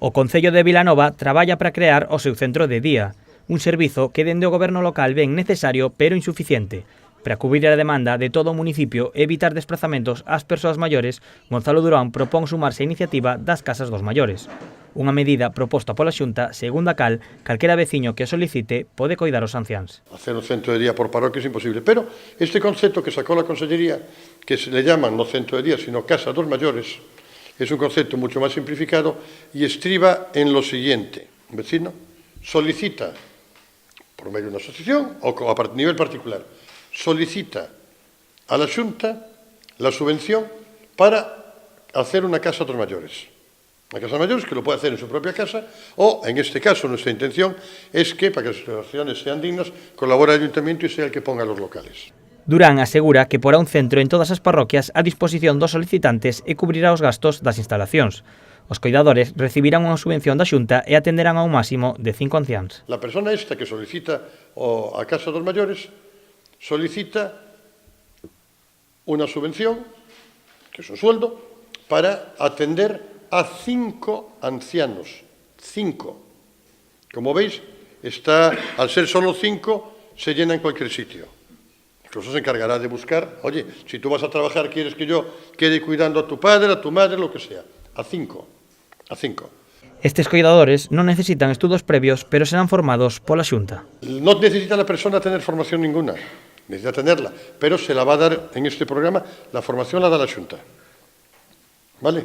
O Concello de Vilanova traballa para crear o seu centro de día, un servizo que dende o goberno local ven necesario pero insuficiente. Para cubrir a demanda de todo o municipio e evitar desplazamentos ás persoas maiores, Gonzalo Durán propón sumarse á iniciativa das Casas dos Maiores. Unha medida proposta pola Xunta, segundo a cal, calquera veciño que o solicite pode coidar os anciáns. Hacer un centro de día por parroquia es imposible, pero este concepto que sacó la Consellería, que se le llaman no centro de día, sino Casa dos Mayores, es un concepto mucho más simplificado y estriba en lo siguiente. Un vecino solicita, por medio de una asociación o a nivel particular, solicita a la Xunta la subvención para hacer una casa dos mayores. Una casa de mayores que lo puede hacer en su propia casa o, en este caso, nuestra intención es que, para que las instalaciones sean dignas, colabore el ayuntamiento y sea el que ponga los locales. Durán asegura que porá un centro en todas as parroquias a disposición dos solicitantes e cubrirá os gastos das instalacións. Os coidadores recibirán unha subvención da Xunta e atenderán a un máximo de 5 anciáns. La persona esta que solicita a Casa dos Mayores solicita una subvención, que es un sueldo, para atender a 5 ancianos. 5. Como veis, al ser solo 5, se llena en cualquier sitio. Incluso se encargará de buscar, oye, si tú vas a trabajar, quieres que yo quede cuidando a tu padre, a tu madre, lo que sea. A 5. A 5. Estes coidadores non necesitan estudos previos, pero serán formados pola Xunta. No necesita la persona tener formación ninguna, necesita tenerla, pero se la va a dar en este programa, la formación la da la Xunta. ¿Vale?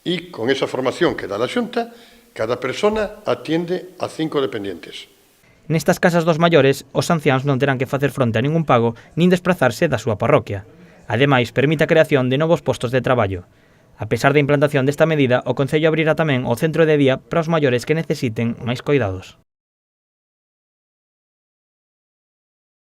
Y con esa formación que da la Xunta, cada persona atiende a 5 dependientes. Nestas casas dos maiores, os anciáns non terán que facer fronte a ningún pago nin desplazarse da súa parroquia. Ademais, permite a creación de novos postos de traballo. A pesar da implantación desta medida, o Concello abrirá tamén o centro de día para os maiores que necesiten máis coidados.